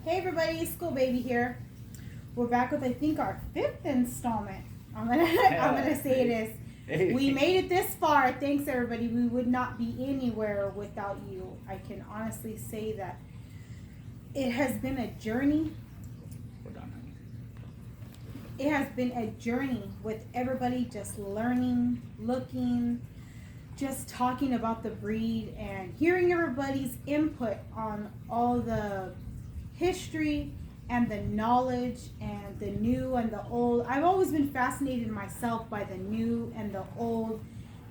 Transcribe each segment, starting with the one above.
Hey everybody, Schoolbaby here. We're back with I think our 5th installment. I'm gonna say it is. Hey. We made it this far. Thanks everybody. We would not be anywhere without you. I can honestly say that it has been a journey. Hold on, honey. It has been a journey with everybody just learning, looking, just talking about the breed and hearing everybody's input on all the history and the knowledge and the new and the old. I've always been fascinated myself by the new and the old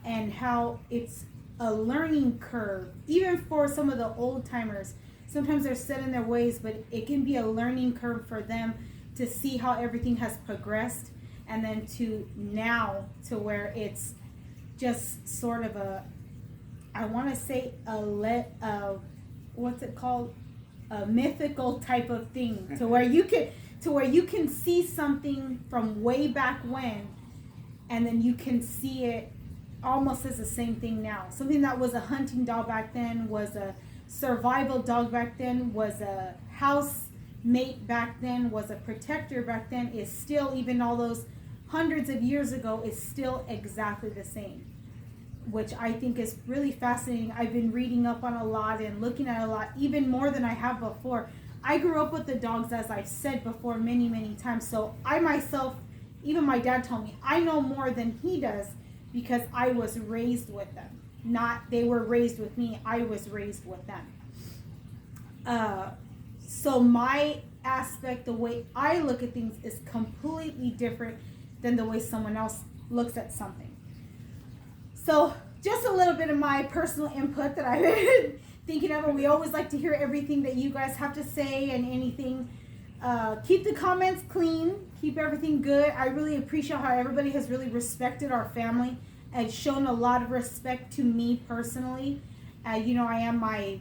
and how it's a learning curve. Even for some of the old timers, sometimes they're set in their ways, but it can be a learning curve for them to see how everything has progressed, and then to now to where it's just sort of a, I want to say what's it called? A mythical type of thing, to where you can see something from way back when, and then you can see it almost as the same thing now. Something that was a hunting dog back then, was a survival dog back then, was a house mate back then, was a protector back then, is still, even all those hundreds of years ago, is still exactly the same, which I think is really fascinating. I've been reading up on a lot and looking at a lot, even more than I have before. I grew up with the dogs, as I've said before many, many times. So I myself, even my dad told me, I know more than he does because I was raised with them. Not they were raised with me, I was raised with them. So my aspect, the way I look at things is completely different than the way someone else looks at something. So just a little bit of my personal input that I've been thinking of, and we always like to hear everything that you guys have to say and anything. Keep the comments clean, keep everything good. I really appreciate how everybody has really respected our family and shown a lot of respect to me personally. I am my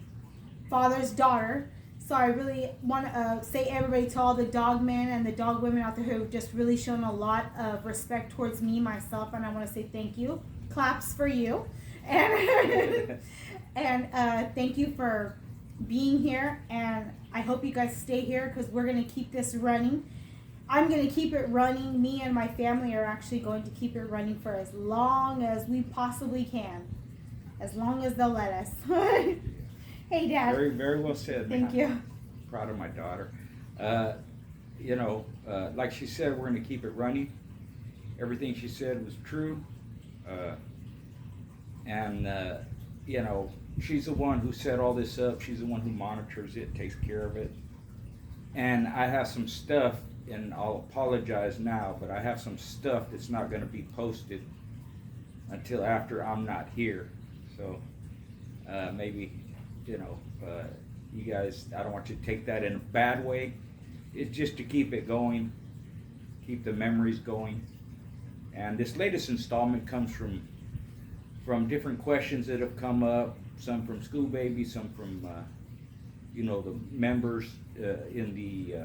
father's daughter, so I really want to say everybody, to all the dog men and the dog women out there who have just really shown a lot of respect towards me, myself, and I want to say thank you. Claps for you, and thank you for being here, and I hope you guys stay here because we're going to keep this running. I'm going to keep it running. Me and my family are actually going to keep it running for as long as we possibly can, as long as they'll let us. Hey Dad. Very, very well said. Thank you. Proud of my daughter. Like she said, we're going to keep it running. Everything she said was true. She's the one who set all this up. She's the one who monitors it, takes care of it. And I have some stuff, and I'll apologize now, but I have some stuff that's not going to be posted until after I'm not here. So maybe, you guys, I don't want you to take that in a bad way. It's just to keep it going, keep the memories going. And this latest installment comes from different questions that have come up, some from Schoolbaby, some from the members in the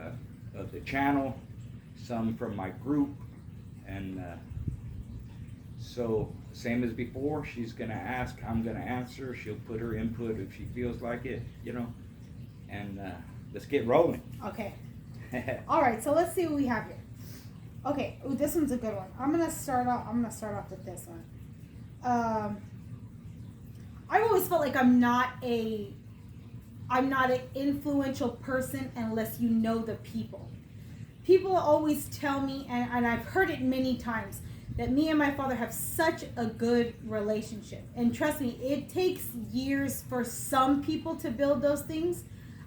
channel, some from my group, and so same as before. She's gonna ask, I'm gonna answer. She'll put her input if she feels like it, and let's get rolling. Okay. All right. So let's see what we have here. Okay, ooh, this one's a good one. I'm gonna start off with this one. I've always felt like I'm not an influential person unless you know the people. People always tell me, and I've heard it many times, that me and my father have such a good relationship. And trust me, it takes years for some people to build those things.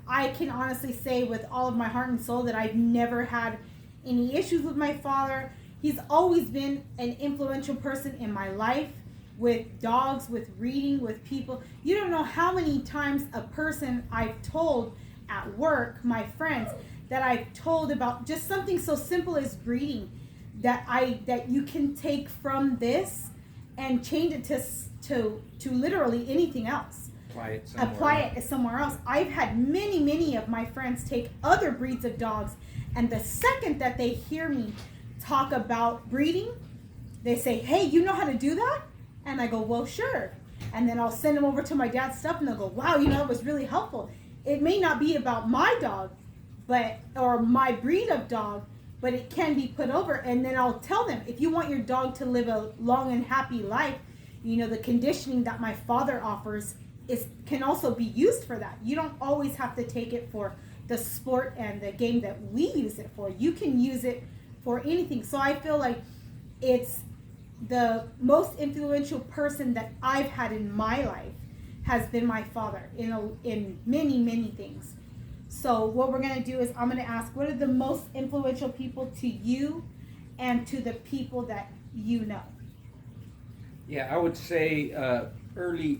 I can honestly say with all of my heart and soul that I've never had any issues with my father. He's always been an influential person in my life, with dogs, with reading, with people. You don't know how many times a person I've told at work, my friends, that I've told about just something so simple as breeding, that you can take from this and change it to literally anything else. Apply it somewhere else. I've had many of my friends take other breeds of dogs, and the second that they hear me talk about breeding, they say, hey, you know how to do that? And I go, well, sure. And then I'll send them over to my dad's stuff, and they'll go, wow, it was really helpful. It may not be about my dog, or my breed of dog, but it can be put over. And then I'll tell them, if you want your dog to live a long and happy life, the conditioning that my father offers can also be used for that. You don't always have to take it for the sport and the game that we use it for. You can use it for anything. So I feel like it's the most influential person that I've had in my life has been my father in many, many things. So what we're going to do is I'm going to ask, what are the most influential people to you and to the people that you know? Yeah, I would say early,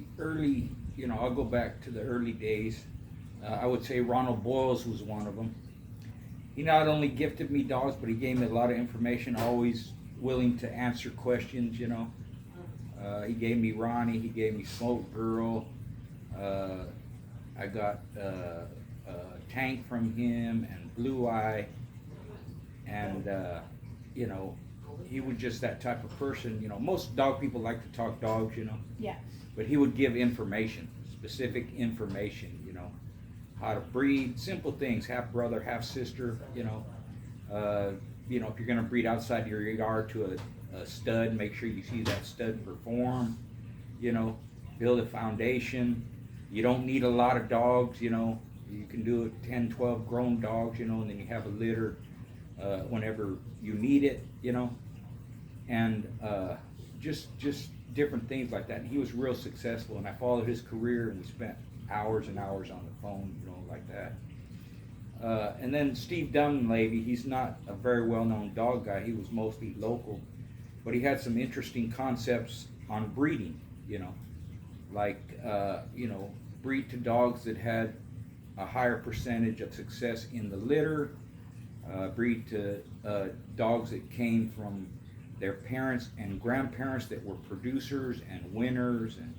I'll go back to the early days. I would say Ronald Boyles was one of them. He not only gifted me dogs, but he gave me a lot of information, always willing to answer questions, He gave me Ronnie, he gave me Smoke Girl. I got Tank from him and Blue Eye. And, he was just that type of person. Most dog people like to talk dogs, Yeah. But he would give information, specific information, how to breed, simple things, half brother, half sister, if you're going to breed outside your yard to a stud, make sure you see that stud perform, build a foundation. You don't need a lot of dogs, you can do it 10, 12 grown dogs, and then you have a litter whenever you need it, and just different things like that. And he was real successful, and I followed his career, and we spent hours and hours on the phone, like that. And then Steve Dunleavy, he's not a very well-known dog guy. He was mostly local, but he had some interesting concepts on breeding, like, breed to dogs that had a higher percentage of success in the litter, breed to dogs that came from their parents and grandparents that were producers and winners and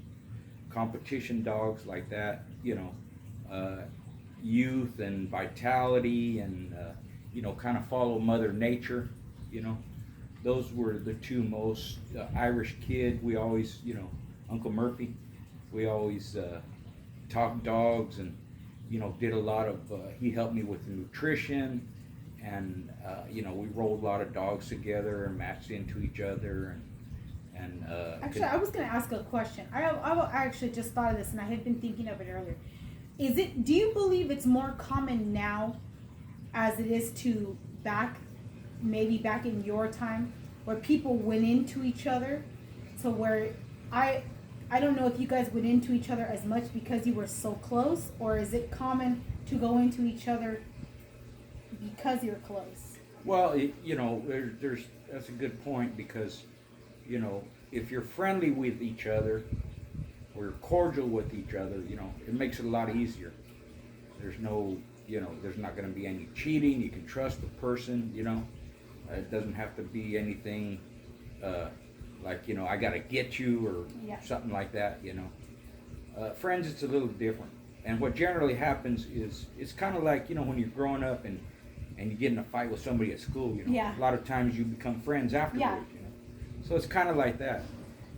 competition dogs like that, youth and vitality and, kind of follow Mother Nature, Those were the two most, Irish Kid, we always, Uncle Murphy, we always talked dogs and, did a lot of, he helped me with nutrition and, we rolled a lot of dogs together and matched into each other and actually, I was going to ask a question. I actually just thought of this, and I had been thinking of it earlier. Do you believe it's more common now as it is to maybe back in your time, where people went into each other, to where I don't know if you guys went into each other as much because you were so close, or is it common to go into each other because you're close? Well, that's a good point, because, if you're friendly with each other, or cordial with each other, it makes it a lot easier. There's no, there's not going to be any cheating. You can trust the person, It doesn't have to be anything like, I got to get you or something like that, Friends, it's a little different. And what generally happens is, it's kind of like, when you're growing up and you get in a fight with somebody at school, a lot of times you become friends afterwards, So it's kind of like that.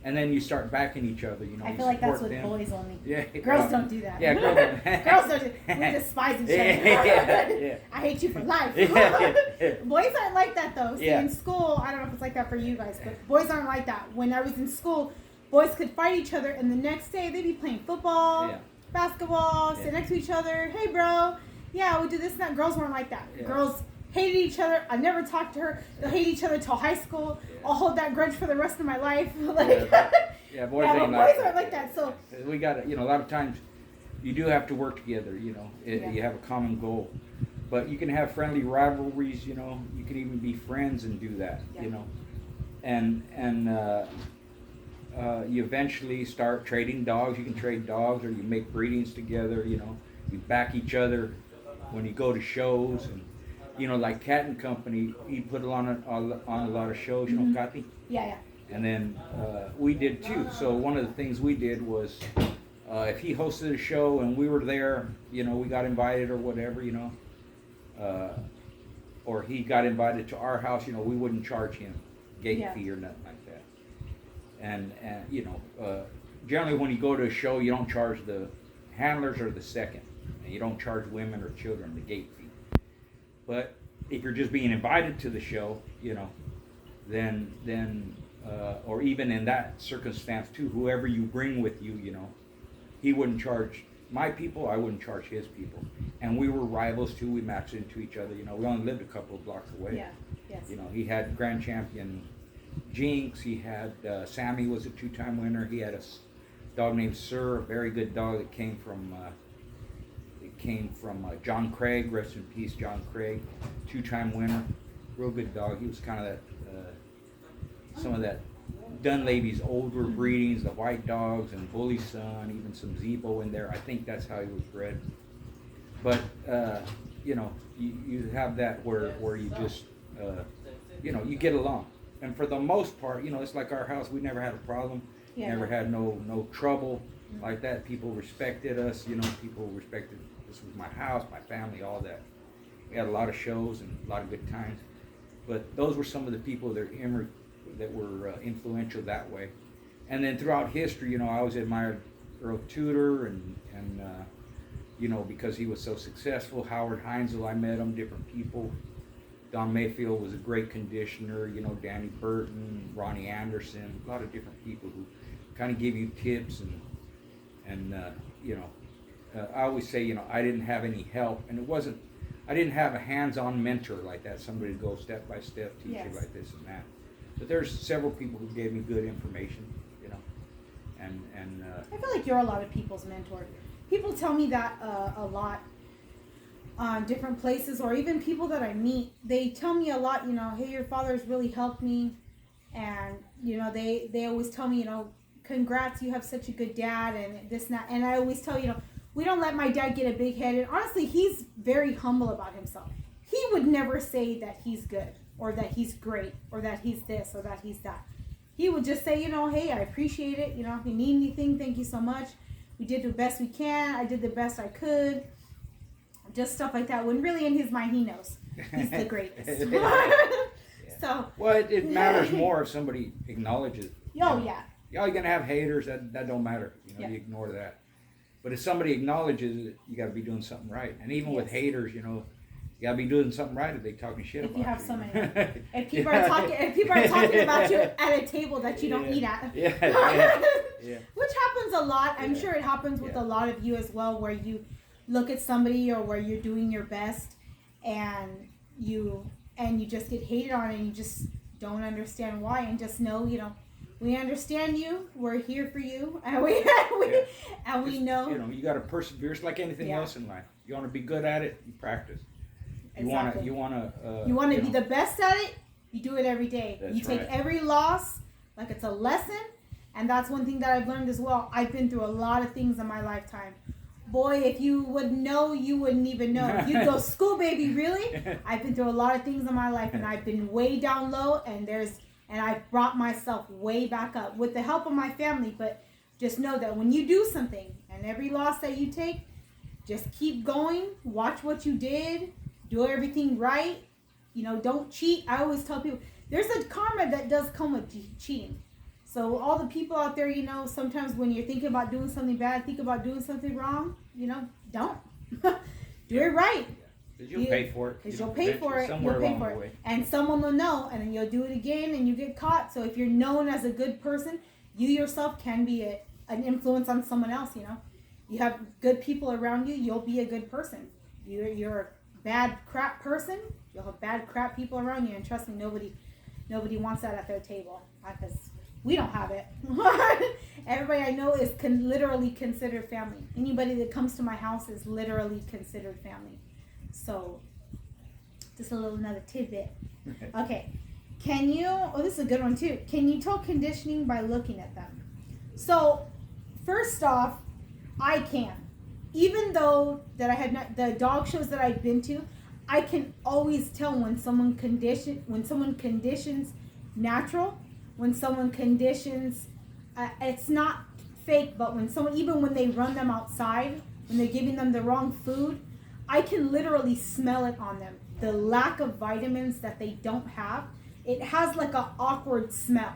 And then you start backing each other, I feel like that's with them. boys only. Yeah. Girls don't do that. Yeah, girls don't. Girls don't. We despise each other. Yeah. I hate you for life. Yeah. Boys aren't like that, though. See, Yeah. in school, I don't know if it's like that for you guys, but boys aren't like that. When I was in school, boys could fight each other, and the next day they'd be playing football, basketball, sit next to each other. Hey, bro. Yeah, we'll do this and that. Girls weren't like that. Yeah. Girls hated each other. I never talked to her. They'll hate each other till high school. I'll hold that grudge for the rest of my life. Like, boys aren't like that. So we got to, a lot of times you do have to work together. You have a common goal, but you can have friendly rivalries. You can even be friends and do that. And you eventually start trading dogs. You can trade dogs, or you make breedings together. You back each other when you go to shows and. Like Cat and Company, he put on a lot of shows, Kathy? Yeah. And then we did too. So one of the things we did was, if he hosted a show and we were there, we got invited or whatever, or he got invited to our house, we wouldn't charge him gate fee or nothing like that. And generally when you go to a show, you don't charge the handlers or the second, and you don't charge women or children the gate fee. But if you're just being invited to the show, then or even in that circumstance too, whoever you bring with you, he wouldn't charge my people, I wouldn't charge his people. And we were rivals too. We matched into each other. We only lived a couple of blocks away. Yeah. Yes. He had grand champion Jinx. He had Sammy was a 2-time winner. He had a dog named Sir, a very good dog that came from John Craig. Rest in peace, John Craig, 2-time winner. Real good dog. He was kind of that some of that Dunleavy's older breedings, the white dogs and Bully Son, even some Zebo in there. I think that's how he was bred. But you have that where you just you get along. And for the most part, it's like our house. We never had a problem. Yeah. Never had no trouble like that. People respected us. People respected. This was my house, my family, all that. We had a lot of shows and a lot of good times. But those were some of the people that were influential that way. And then throughout history, I always admired Earl Tudor and because he was so successful. Howard Heinzel, I met him, different people. Don Mayfield was a great conditioner. Danny Burton, Ronnie Anderson, a lot of different people who kind of give you tips and I always say, I didn't have any help, and I didn't have a hands-on mentor like that, somebody to go step by step, teach you like this and that. But there's several people who gave me good information, and I feel like you're a lot of people's mentor. People tell me that a lot on different places, or even people that I meet. They tell me a lot, hey, your father's really helped me, and they always tell me, congrats, you have such a good dad, and this and that. And I always tell we don't let my dad get a big head. And honestly, he's very humble about himself. He would never say that he's good, or that he's great, or that he's this, or that he's that. He would just say, hey, I appreciate it. If you need anything, thank you so much. We did the best we can. I did the best I could. Just stuff like that. When really in his mind, he knows he's the greatest. So. Well, it matters more if somebody acknowledges. Oh, yeah. You're gonna have haters. That don't matter. You ignore that. But if somebody acknowledges it, you got to be doing something right. And even with haters, you got to be doing something right if they talking shit about you. If you have so many, if people are talking about you at a table that you don't eat at, which happens a lot. I'm sure it happens with a lot of you as well, where you look at somebody or where you're doing your best, and you just get hated on, and you just don't understand why, and just know, we understand you. We're here for you, and we know. You got to persevere. It's like anything else in life. You want to be good at it, you practice. Exactly. You want to be the best at it. You do it every day. You take every loss like it's a lesson, and that's one thing that I've learned as well. I've been through a lot of things in my lifetime. Boy, if you would know, you wouldn't even know. You'd go, Schoolbaby, really? I've been through a lot of things in my life, and I've been way down low, and I've brought myself way back up with the help of my family. But just know that when you do something, and every loss that you take, just keep going. Watch what you did. Do everything right. Don't cheat. I always tell people, there's a karma that does come with cheating. So all the people out there, sometimes when you're thinking about doing something bad, think about doing something wrong, don't. Do it right. Because you'll pay for it. Because you'll pay for it. You'll pay for it. And someone will know, and then you'll do it again, and you get caught. So if you're known as a good person, you yourself can be an influence on someone else, You have good people around you, you'll be a good person. You're a bad crap person, you'll have bad crap people around you, and trust me, nobody wants that at their table, because we don't have it. Everybody I know is literally considered family. Anybody that comes to my house is literally considered family. So, just another tidbit. Okay, this is a good one too. Can you tell conditioning by looking at them? So, first off, I can. Even though that I had not, the dog shows that I've been to, I can always tell when someone conditions natural, when someone conditions, it's not fake, but even when they run them outside, when they're giving them the wrong food, I can literally smell it on them. The lack of vitamins that they don't have, it has like an awkward smell.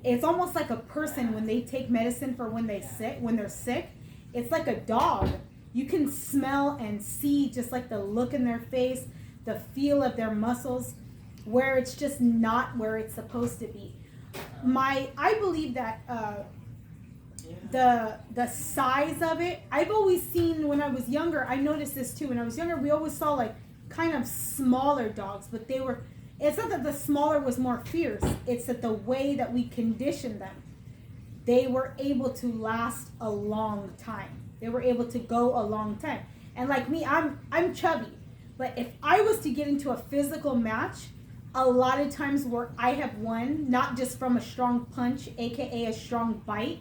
It's almost like a person when they take medicine for when they're sick. It's like a dog. You can smell and see just like the look in their face, the feel of their muscles, where it's just not where it's supposed to be. I believe that the size of it, I've always seen when I was younger, I noticed this too. When I was younger, we always saw like kind of smaller dogs, but it's not that the smaller was more fierce, it's that the way that we conditioned them, they were able to last a long time. They were able to go a long time. And like me, I'm chubby, but if I was to get into a physical match, a lot of times where I have won, not just from a strong punch, aka a strong bite,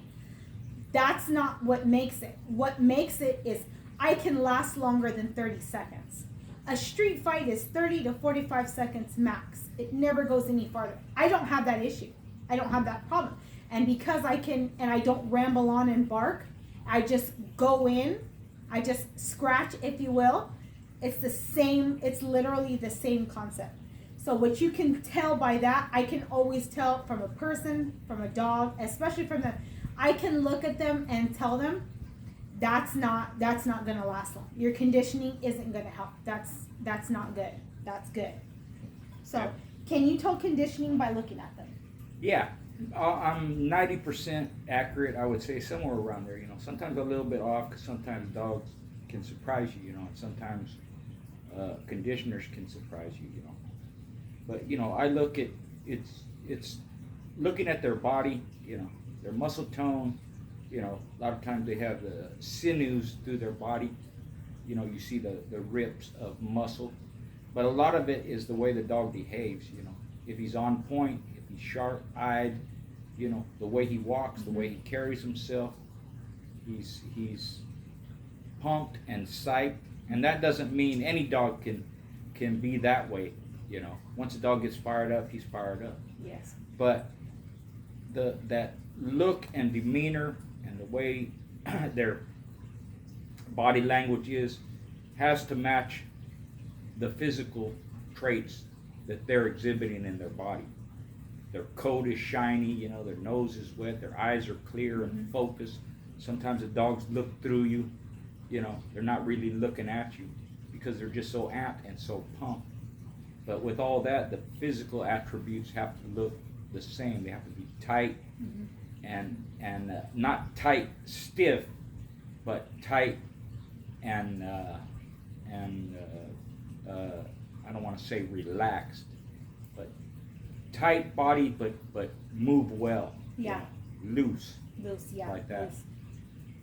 that's not what makes it. What makes it is I can last longer than 30 seconds. A street fight is 30 to 45 seconds max. It never goes any farther. I don't have that issue. I don't have that problem. And because I can, and I don't ramble on and bark, I just go in, I just scratch, if you will. It's the same, it's literally the same concept. So what you can tell by that, I can always tell from a person, from a dog, especially from them. I can look at them and tell them that's not going to last long. Your conditioning isn't going to help. That's not good. That's good. So can you tell conditioning by looking at them? Yeah. I'm 90% accurate, I would say, somewhere around there. Sometimes a little bit off, because sometimes dogs can surprise you, and sometimes conditioners can surprise you, But I look at it's looking at their body, their muscle tone. A lot of times they have the sinews through their body. You see the rips of muscle, but a lot of it is the way the dog behaves. If he's on point, if he's sharp-eyed. The way he walks, the way he carries himself, he's pumped and psyched, and that doesn't mean any dog can be that way. Once a dog gets fired up, he's fired up. Yes. But that look and demeanor and the way their body language has to match the physical traits that they're exhibiting in their body. Their coat is shiny, their nose is wet, their eyes are clear and focused. Sometimes the dogs look through you, they're not really looking at you because they're just so amped and so pumped. But with all that, the physical attributes have to look the same. They have to be tight and not tight stiff, but tight and I don't want to say relaxed, but tight body, but move well. Yeah. Loose. Loose, yeah. Like that. Loose.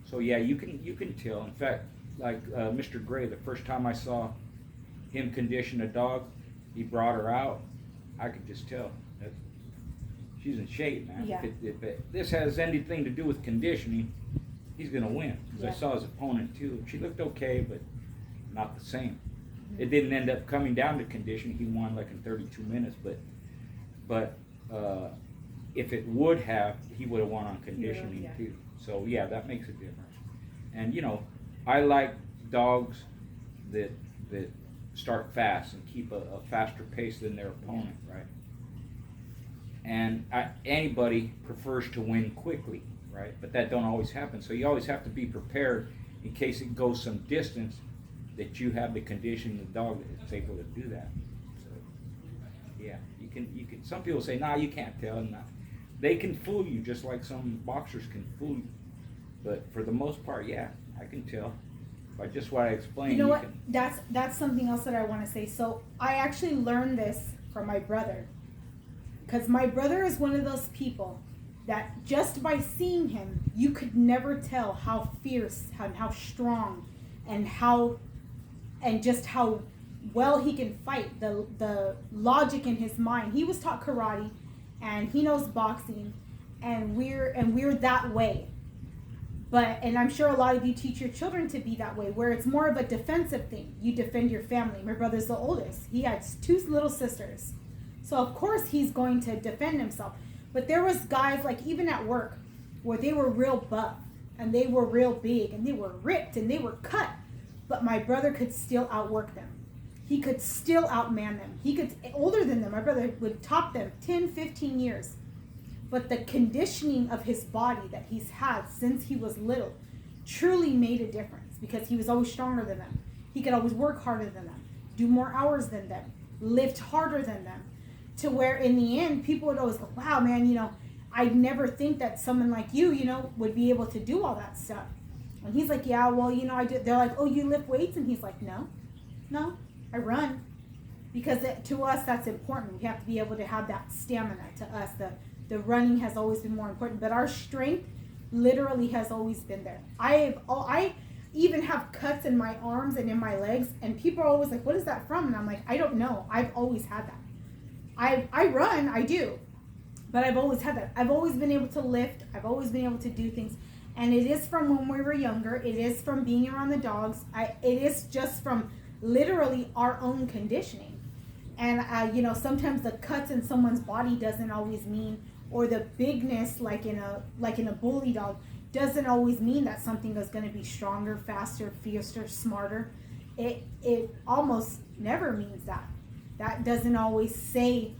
So yeah, you can tell. In fact, like Mr. Gray, the first time I saw him condition a dog, he brought her out. I could just tell that she's in shape, man. Yeah. If this has anything to do with conditioning, he's gonna win. Because Yeah. I saw his opponent too. She looked okay, but not the same. It didn't end up coming down to conditioning. He won like in 32 minutes, but if it would have, he would have won on conditioning Yeah. too. So yeah, that makes a difference. And I like dogs that start fast and keep a faster pace than their opponent, right? And anybody prefers to win quickly, right? But that don't always happen. So you always have to be prepared in case it goes some distance, that you have the condition the dog that's able to do that. So yeah, you can. Some people say, "Nah, you can't tell." Nah. They can fool you just like some boxers can fool you. But for the most part, yeah, I can tell by just what I explained. You know what? That's something else that I want to say. So I actually learned this from my brother, because my brother is one of those people that just by seeing him, you could never tell how fierce and how strong and just how well he can fight. The logic in his mind. He was taught karate, and he knows boxing, and we're that way. And I'm sure a lot of you teach your children to be that way, where it's more of a defensive thing. You defend your family. My brother's the oldest. He has 2 little sisters. So of course he's going to defend himself. But there was guys, like even at work, where they were real buff, and they were real big, and they were ripped, and they were cut. But my brother could still outwork them. He could still outman them. Older than them, my brother would top them 10, 15 years. But the conditioning of his body that he's had since he was little truly made a difference, because he was always stronger than them. He could always work harder than them, do more hours than them, lift harder than them, to where in the end people would always go, wow, man, you know, I'd never think that someone like you, you know, would be able to do all that stuff. And he's like, yeah, well, you know, I do. They're like, oh, you lift weights? And he's like, no, I run. Because to us, that's important. We have to be able to have that stamina. To us, the running has always been more important. But our strength literally has always been there. I even have cuts in my arms and in my legs, and people are always like, what is that from? And I'm like, I don't know. I've always had that. I run, I do. But I've always had that. I've always been able to lift. I've always been able to do things. And it is from when we were younger. It is from being around the dogs. It is just from literally our own conditioning. And, you know, sometimes the cuts in someone's body doesn't always mean, or the bigness, like in a bully dog, doesn't always mean that something is going to be stronger, faster, fiercer, smarter. It almost never means that. That doesn't always say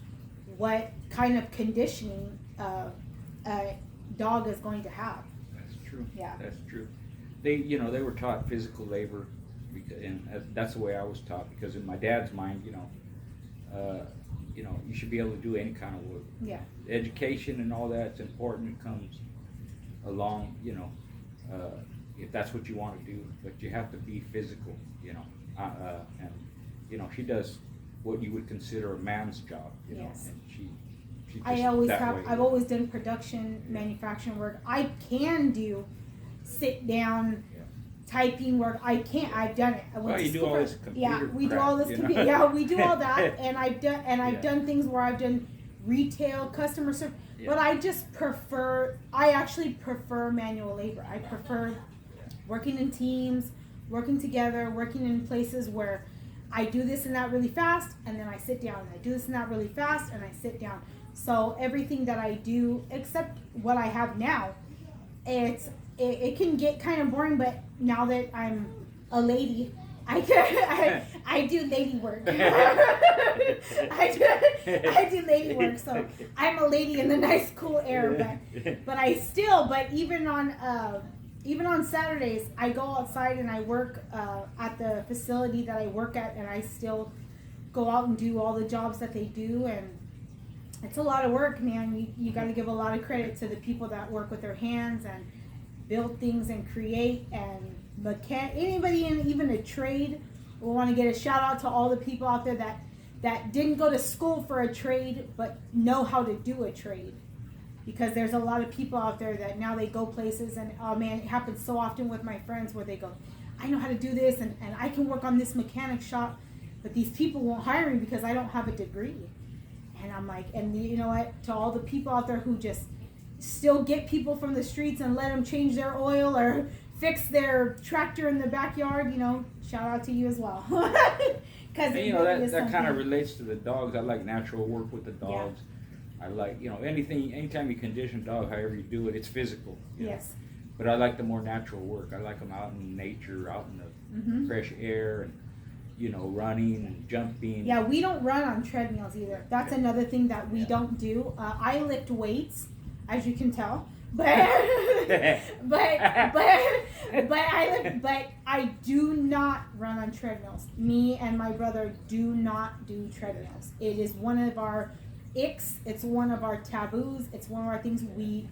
what kind of conditioning a dog is going to have. That's true. Yeah. That's true. They were taught physical labor, and that's the way I was taught, because in my dad's mind, you should be able to do any kind of work. Yeah. Education and all that's important. It comes along, if that's what you want to do, but you have to be physical, and she does what you would consider a man's job, Yes. and she just I've always done production, manufacturing work. I can do sit down, typing work. I can't. I've done it. You do all this computer we do crap, all this computer. Yeah, we do all that, and I've done things where I've done retail, customer service. Yeah. But I actually prefer manual labor. I prefer working in teams, working together, working in places where I do this and that really fast, and then I sit down, and I do this and that really fast, and I sit down. So everything that I do, except what I have now, it can get kind of boring, but now that I'm a lady, I do lady work. I do lady work, so I'm a lady in the nice cool air. But even on Saturdays, I go outside and I work at the facility that I work at, and I still go out and do all the jobs that they do, and it's a lot of work, man. You got to give a lot of credit to the people that work with their hands and build things and create, and anybody in even a trade. We want to get a shout out to all the people out there that didn't go to school for a trade but know how to do a trade, because there's a lot of people out there that now they go places, and oh man, it happens so often with my friends where they go, I know how to do this, and I can work on this mechanic shop, but these people won't hire me because I don't have a degree. And I'm like, and you know what, to all the people out there who just still get people from the streets and let them change their oil or fix their tractor in the backyard, shout out to you as well. Because that kind of relates to the dogs. I like natural work with the dogs. Yeah. I like, anytime you condition a dog, however you do it, it's physical. Yes. But I like the more natural work. I like them out in nature, out in the fresh air, and running and jumping. Yeah, we don't run on treadmills either. That's another thing that we don't do. I lift weights, as you can tell, but I do not run on treadmills. Me and my brother do not do treadmills. It is one of our icks. It's one of our taboos. It's one of our things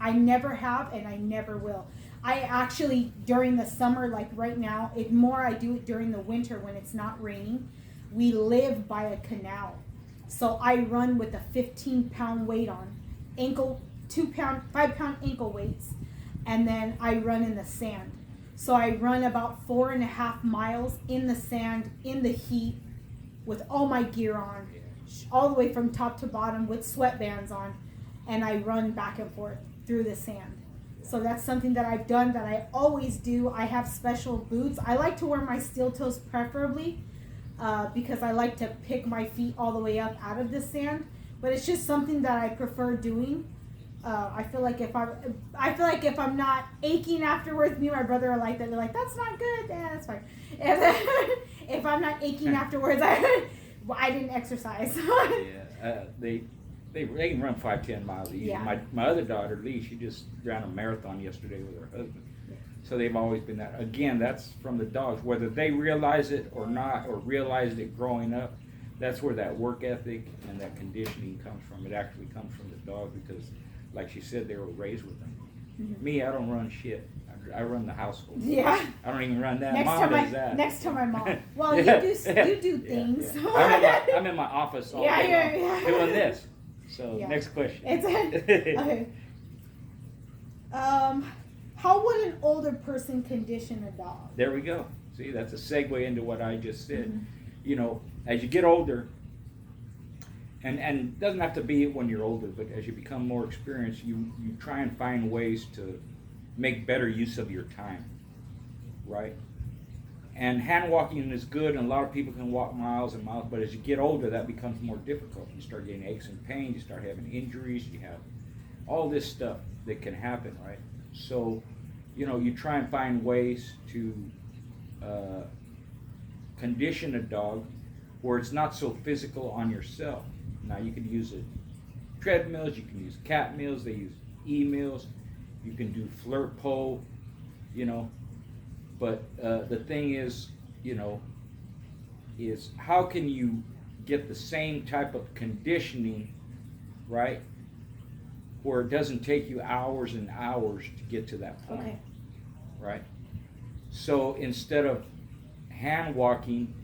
I never have, and I never will. I actually, during the summer, like right now, I do it during the winter when it's not raining. We live by a canal. So I run with a 15-pound weight on, 5-pound ankle weights, and then I run in the sand. So I run about 4.5 miles in the sand, in the heat, with all my gear on, all the way from top to bottom with sweatbands on, and I run back and forth through the sand. So that's something that I've done, that I always do. I have special boots. I like to wear my steel toes preferably because I like to pick my feet all the way up out of the sand. But it's just something that I prefer doing. I feel like if I'm not aching afterwards, me and my brother are like that. They're like, that's not good. Yeah, that's fine. And if I'm not aching afterwards, I didn't exercise. They can run 5-10 miles easy. Yeah. My other daughter, Lee, she just ran a marathon yesterday with her husband. So they've always been that. Again, that's from the dogs. Whether they realize it or not, or realized it growing up, that's where that work ethic and that conditioning comes from. It actually comes from the dog because, like she said, they were raised with them. Mm-hmm. Me, I don't run shit. I run the household. Yeah. I don't even run that. Next Mom to my does that. next to my mom. Well, Yeah. you do things. Yeah. I'm in my office all Yeah, day yeah, long yeah. doing this. So Yeah. next question. It's okay. How would an older person condition a dog? There we go. See, that's a segue into what I just said. Mm-hmm. You know, as you get older, and it doesn't have to be when you're older, but as you become more experienced, you try and find ways to make better use of your time, right? And hand walking is good, and a lot of people can walk miles and miles, but as you get older, that becomes more difficult. You start getting aches and pains, you start having injuries, you have all this stuff that can happen, right? So, you know, you try and find ways to condition a dog where it's not so physical on yourself. Now, you can use treadmills, you can use cat meals, they use e-meals, you can do flirt pole, you know. But the thing is, you know, is how can you get the same type of conditioning, right, where it doesn't take you hours and hours to get to that point, Okay. right? So instead of hand walking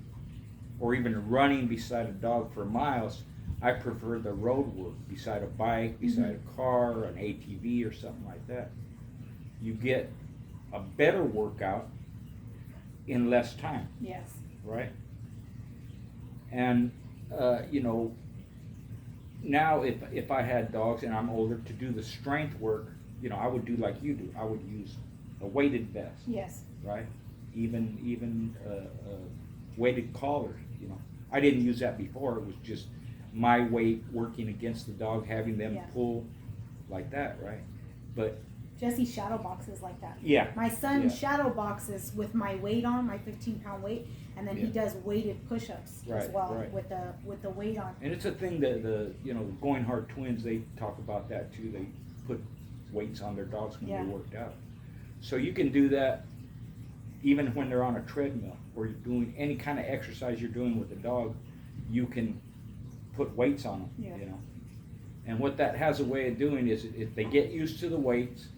or even running beside a dog for miles, I prefer the road work beside a bike, beside a car, an ATV or something like that. You get a better workout in less time, Yes. right? And you know, now if I had dogs and I'm older, to do the strength work, you know, I would do like you do. I would use a weighted vest, Yes. right? Even weighted collars. You know, I didn't use that before. It was just my weight working against the dog, having them pull like that, right? But Jesse shadow boxes like that. yeah, My son Yeah. shadow boxes with my weight on, my 15-pound weight, and then he does weighted push-ups as Right, well right. with the weight on. and it's a thing that the Going Hard twins, they talk about that too. They put weights on their dogs when they worked out. So you can do that even when they're on a treadmill or you're doing any kind of exercise you're doing with the dog. You can put weights on them, you know. And what that has a way of doing is if they get used to the weights,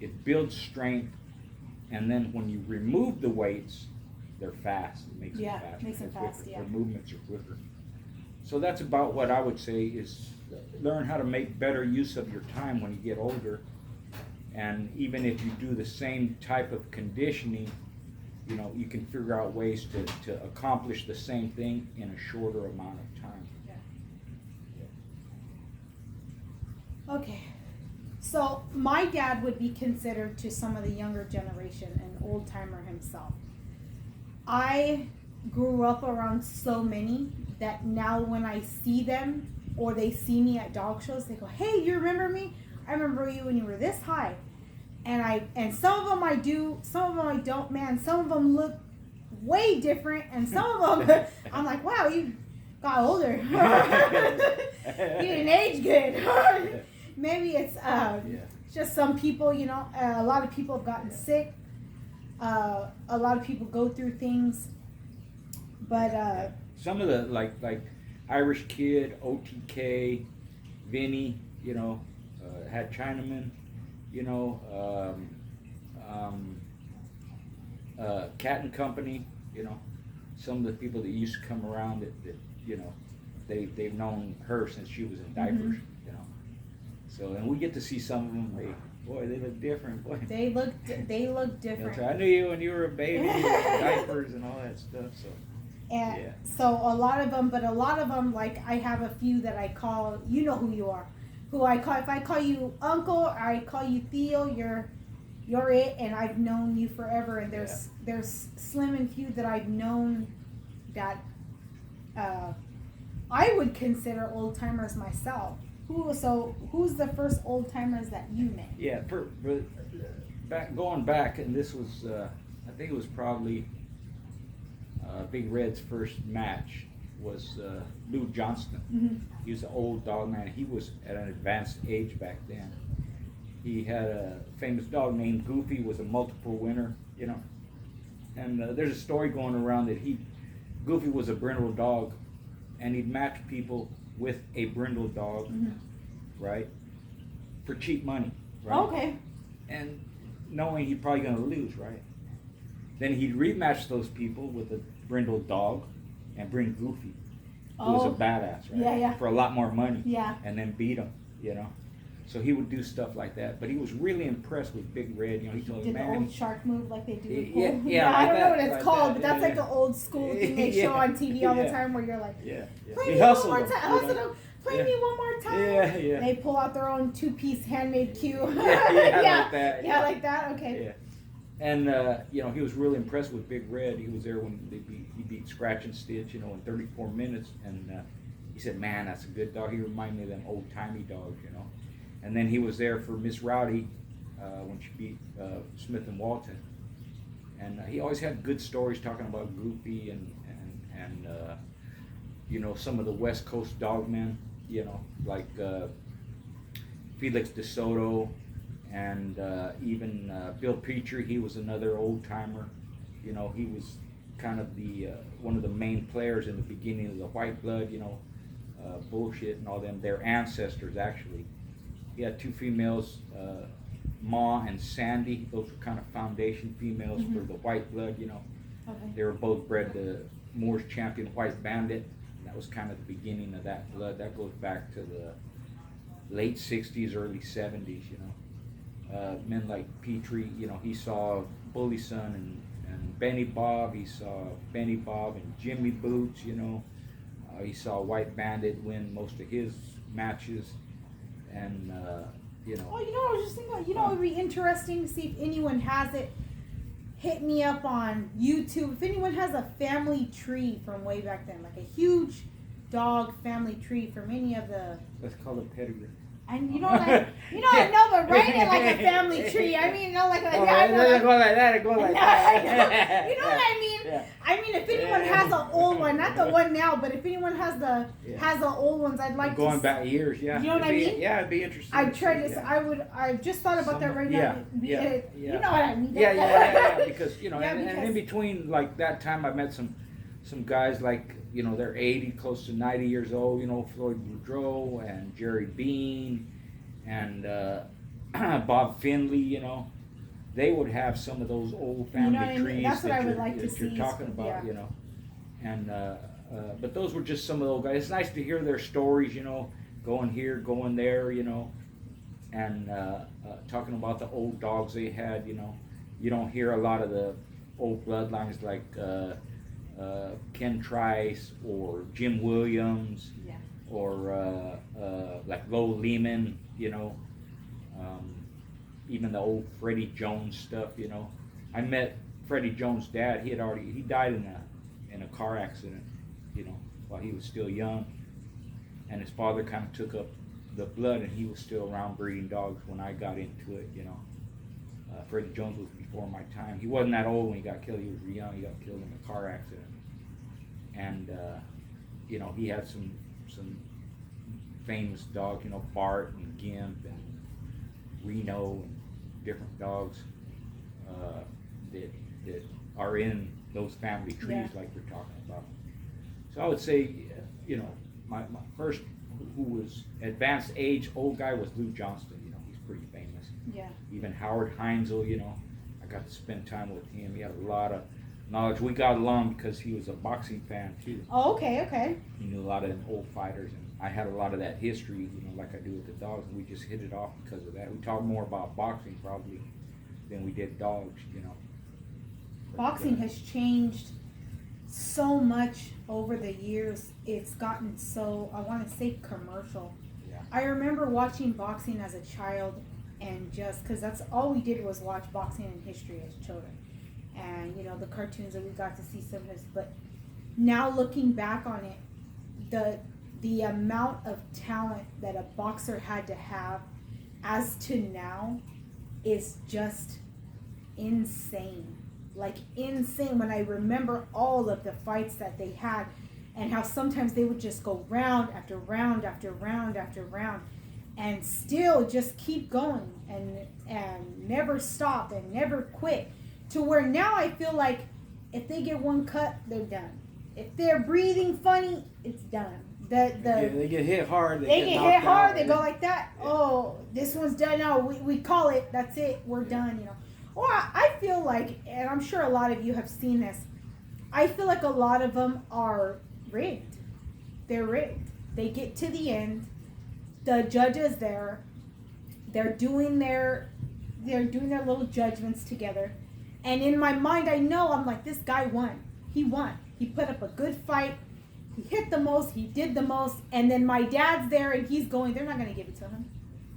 it builds strength, and then when you remove the weights, they're fast. It makes them fast. Makes them fast, Their movements are quicker. So that's about what I would say is learn how to make better use of your time when you get older. And even if you do the same type of conditioning, you know, you can figure out ways to accomplish the same thing in a shorter amount of time. Okay. So my dad would be considered to some of the younger generation an old timer himself. I grew up around so many that now when I see them or they see me at dog shows, they go, "Hey, you remember me? I remember you when you were this high." And some of them I do, some of them I don't. Man, some of them look way different, and some of them I'm like, "Wow, you got older. You didn't age good." Maybe it's just some people, you know, a lot of people have gotten sick. A lot of people go through things, but some of the like Irish Kid, OTK, Vinny, you know, had Chinaman, you know, Cat and Company, you know, some of the people that used to come around that you know, they've known her since she was in diapers, you know. So, and we get to see some of them. They look different. Boy. they look different. I knew you when you were a baby, diapers and all that stuff. So. And so a lot of them, like I have a few that I call, you know who you are, who I call, if I call you uncle or I call you Theo, you're it, and I've known you forever. And there's slim and few that I've known that I would consider old timers myself. Who's the first old timers that you met? Yeah, going back, and this was I think it was probably Big Red's first match was Lou Johnston. He was an old dog man. He was at an advanced age back then, He had a famous dog named Goofy, was a multiple winner, you know. And there's a story going around that Goofy was a brindle dog, and he'd match people with a brindle dog, right, for cheap money, right? Okay. And knowing he's probably going to lose, right? Then he'd rematch those people with a brindle dog and bring Goofy, who was a badass, right? Yeah, yeah. For a lot more money. Yeah. And then beat him, you know. So he would do stuff like that. But he was really impressed with Big Red. You know, he told Did me, the man. old shark move like they do? Yeah, With yeah, I like don't know that, what it's like called, that, but that's yeah, like an old school thing they show on TV all the time where you're like, yeah. play He me one hustled more him, time. you Hustle know? them. Play me one more time. Yeah, yeah. They pull out their own 2-piece handmade cue. Yeah, like that. Yeah, like that. Okay. Yeah. And, you know, he was really impressed with Big Red. He was there when he beat Scratch and Stitch, you know, in 34 minutes. And he said, man, that's a good dog. He reminded me of them old-timey dogs, you know. And then he was there for Miss Rowdy when she beat Smith and Walton. And he always had good stories talking about Goofy and you know, some of the West Coast dogmen, you know, like Felix DeSoto and even Bill Petrie. He was another old-timer. You know, he was kind of the one of the main players in the beginning of the White Blood, you know, bullshit and all them. Their ancestors, actually. He had 2 females, Ma and Sandy. Those were kind of foundation females for the White Blood, you know. Okay. They were both bred to Moore's Champion White Bandit. That was kind of the beginning of that blood. That goes back to the late 60s, early 70s, you know. Men like Petrie, you know, he saw Bully Son and Benny Bob. He saw Benny Bob and Jimmy Boots, you know. He saw White Bandit win most of his matches. And, you know. Oh, you know, I was just thinking, you know, it would be interesting to see if anyone has it. Hit me up on YouTube. If anyone has a family tree from way back then, like a huge dog family tree from any of the. Let's call it pedigree. And you know, like, I know, but write it like a family tree. I mean, you know, like, Oh, I know, go like that. Go like that. you know what I mean? Yeah. I mean, if anyone has an old one, not the one now, but if anyone has the old ones, I'd like going to. back years, yeah. You know what I mean? Yeah, it'd be interesting. I'd try this. I just thought about that right now. Yeah. You know what I mean? Yeah. Because you know, Yeah, and in between, like that time, I met some guys like, you know, they're 80, close to 90 years old. You know, Floyd Boudreau and Jerry Bean and Bob Finley. You know, they would have some of those old family what I mean? trees That's what that I would you're, like to that you're see, talking about. yeah. You know, and but those were just some of those guys. It's nice to hear their stories. You know, going here, going there. You know, and talking about the old dogs they had. You know, you don't hear a lot of the old bloodlines like Ken Trice or Jim Williams, Yeah. or like Lowell Lehman, you know, even the old Freddie Jones stuff, you know. I met Freddie Jones' dad. He died in a car accident, you know, while he was still young, and his father kind of took up the blood, and he was still around breeding dogs when I got into it, you know. Freddie Jones was before my time. He wasn't that old when he got killed. He was young. He got killed in a car accident. And, you know, he had some famous dogs, you know, Bart and Gimp and Reno and different dogs that are in those family trees like we're talking about. So I would say, you know, my first, who was advanced age, old guy, was Lou Johnston. You know, he's pretty famous. Yeah. Even Howard Heinzel, you know, I got to spend time with him. He had a lot of knowledge. We got along because he was a boxing fan too. Oh, okay. He knew a lot of them old fighters, and I had a lot of that history, you know, like I do with the dogs, and we just hit it off because of that. We talked more about boxing probably than we did dogs, you know. Boxing has changed so much over the years. It's gotten so, I want to say, commercial. Yeah. I remember watching boxing as a child, and just because that's all we did was watch boxing and history as children, and you know, the cartoons that we got to see sometimes. But now looking back on it, the amount of talent that a boxer had to have as to now is just insane. Like insane. When I remember all of the fights that they had, and how sometimes they would just go round after round after round after round. and still just keep going and never stop and never quit, to where now I feel like if they get one cut, they're done. If they're breathing funny, it's done. They get hit hard. They get hit hard. They go like that. Yeah. Oh, this one's done. No, we call it. That's it. We're done. You know. Or I feel like, and I'm sure a lot of you have seen this. I feel like a lot of them are rigged. They're rigged. They get to the end. The judge is there. They're doing their little judgments together. And in my mind, I know, I'm like, this guy won. He won. He put up a good fight. He hit the most. He did the most. And then my dad's there, and he's going, they're not going to give it to him.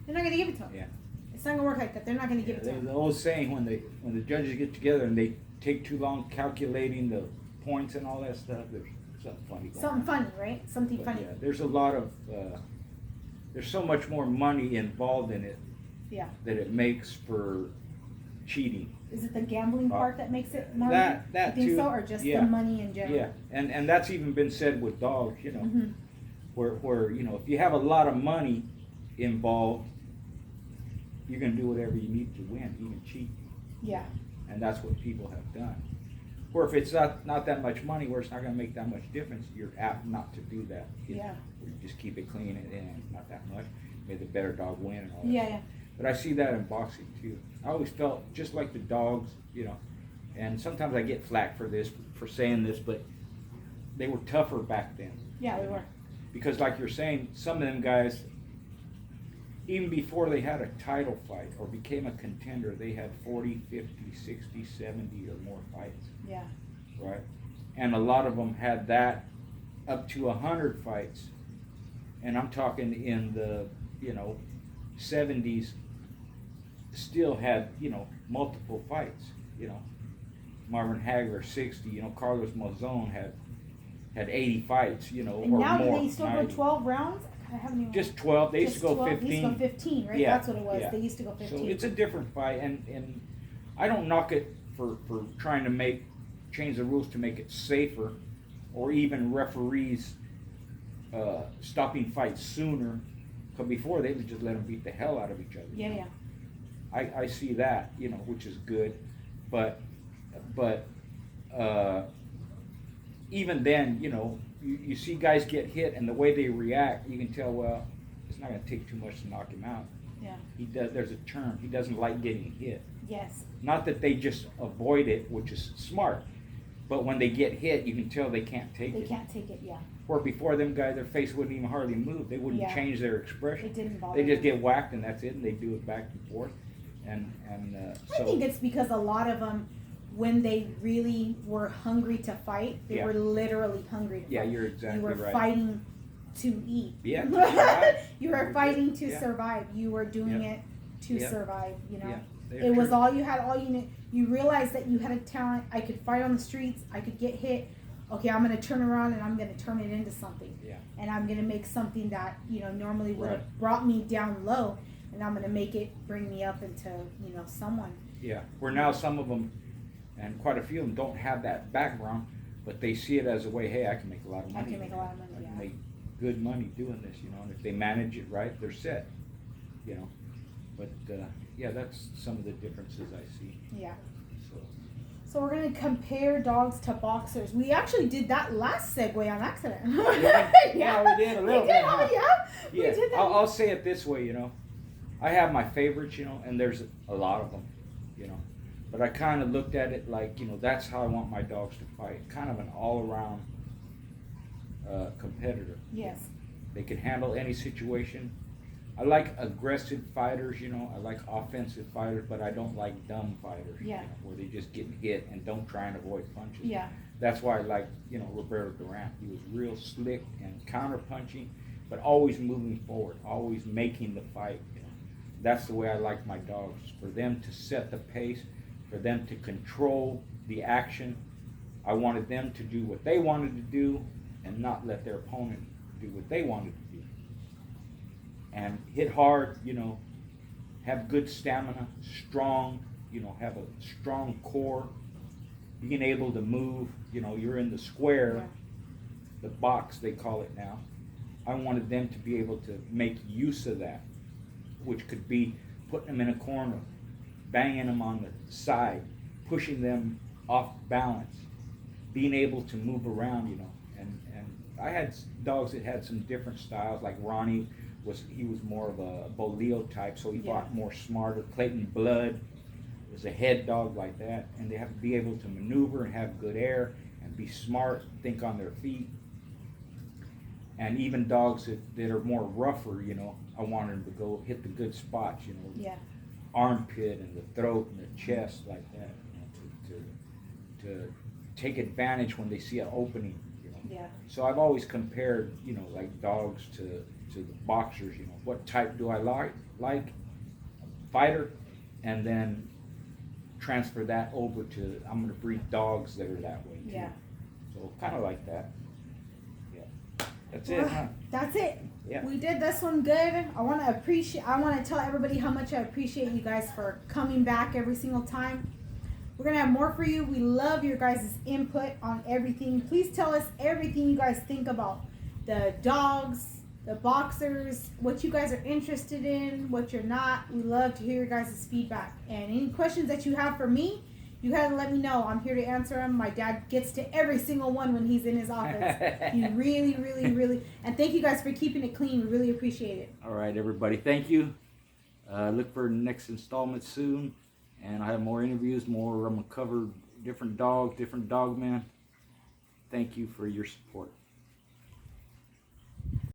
They're not going to give it to him. Yeah. It's not going to work like that. They're not going to give it to There's him. the old saying, when the judges get together and they take too long calculating the points and all that stuff, there's something funny going Something on. funny, right? Something But funny. yeah, there's a lot of, there's so much more money involved in it Yeah. that it makes for cheating. Is it the gambling part that makes it more? That you think too. so, or just Yeah. the money in general? Yeah, and that's even been said with dogs, you know, Mm-hmm. where you know, if you have a lot of money involved, you're gonna do whatever you need to win, even cheat, Yeah. and that's what people have done. Or if it's not that much money, where it's not gonna make that much difference, you're apt not to do that. Yeah. You just keep it clean and not that much. May the better dog win and all that. Yeah, yeah. But I see that in boxing too. I always felt just like the dogs, you know, and sometimes I get flack for this, for saying this, but they were tougher back then. Yeah, they were. Because like you're saying, some of them guys, even before they had a title fight or became a contender, they had 40, 50, 60, 70 or more fights, Yeah. right? And a lot of them had that up to 100 fights. And I'm talking in the, you know, 70s, still had, you know, multiple fights, you know. Marvin Hagler, 60, you know, Carlos Monzon had 80 fights, you know, And or now more. do they still go 90. 12 rounds? I haven't even. Just 12. They used to go 12. 15. They used to go 15, right? Yeah, That's what it was. yeah. They used to go 15. So it's a different fight, and I don't knock it for trying to change the rules to make it safer, or even referees stopping fights sooner. Because before they would just let them beat the hell out of each other. Yeah, yeah. I see that, you know, which is good, but even then, you know, you see guys get hit, and the way they react, you can tell, well, it's not going to take too much to knock him out. Yeah. There's a term. He doesn't like getting hit. Yes. Not that they just avoid it, which is smart, but when they get hit, you can tell they can't take They it. can't take it, yeah. Where before, them guys, their face wouldn't even hardly move. They wouldn't Yeah. change their expression. It didn't bother They just them. get whacked, and that's it, and they do it back and forth. And I think it's because a lot of them, when they really were hungry to fight, they Yeah. were literally hungry to Yeah, fight. you're exactly You were right. fighting to eat. Yeah, to survive. You were You're fighting good. to Yeah. survive. You were doing Yeah. it to Yeah. survive, you know. Yeah, they're It was true. all you had, all you knew. You realized that you had a talent. I could fight on the streets. I could get hit. Okay, I'm going to turn around and I'm going to turn it into something. Yeah. And I'm going to make something that, you know, normally would Right. have brought me down low. And I'm going to make it bring me up into, you know, someone. Yeah, where now some of them, and quite a few of them, don't have that background, but they see it as a way, hey, I can make a lot of I money. can make a lot of money, I can yeah. make good money doing this, you know, and if they manage it right, they're set, you know. But, yeah, that's some of the differences I see, Yeah. so. So we're going to compare dogs to boxers. We actually did that last segue on accident. Yeah, we did a little We bit, did, huh? yeah. We Yeah, did that. I'll say it this way, you know. I have my favorites, you know, and there's a lot of them, you know. But I kind of looked at it like, you know, that's how I want my dogs to fight. Kind of an all-around competitor. Yes. They can handle any situation. I like aggressive fighters, you know. I like offensive fighters, but I don't like dumb fighters. Yeah. You know, where they just get hit and don't try and avoid punches. Yeah. That's why I like, you know, Roberto Duran. He was real slick and counter-punching, but always moving forward, always making the fight. You know, that's the way I like my dogs. For them to set the pace, for them to control the action. I wanted them to do what they wanted to do, and not let their opponent do what they wanted to do. And hit hard, you know, have good stamina, strong, you know, have a strong core, being able to move, you know, you're in the square, Yeah. the box they call it now. I wanted them to be able to make use of that. which could be putting them in a corner, banging them on the side, pushing them off balance, being able to move around, you know. And I had dogs that had some different styles, like Ronnie was more of a Boleo type, so he fought more smarter. Clayton Blood was a head dog like that, and they have to be able to maneuver and have good air and be smart, think on their feet. And even dogs that are more rougher, you know, I wanted them to go hit the good spots, you know. Yeah. Armpit and the throat and the chest like that, you know, to take advantage when they see an opening, you know. Yeah. So I've always compared, you know, like dogs to the boxers, you know. What type do I like? Fighter, and then transfer that over to, I'm going to breed dogs that are that way too. Yeah. So kind of like that. Yeah. That's it, huh? That's it. Yeah. We did this one good. I want to tell everybody how much I appreciate you guys for coming back every single time. We're going to have more for you. We love your guys' input on everything. Please tell us everything you guys think about the dogs, the boxers, what you guys are interested in, what you're not. We love to hear your guys' feedback. And any questions that you have for me, you gotta let me know. I'm here to answer them. My dad gets to every single one when he's in his office. He really, really, really, and thank you guys for keeping it clean. We really appreciate it. All right, everybody. Thank you. Look for the next installment soon. And I have more interviews, more. I'm going to cover different dogs, different dog men. Thank you for your support.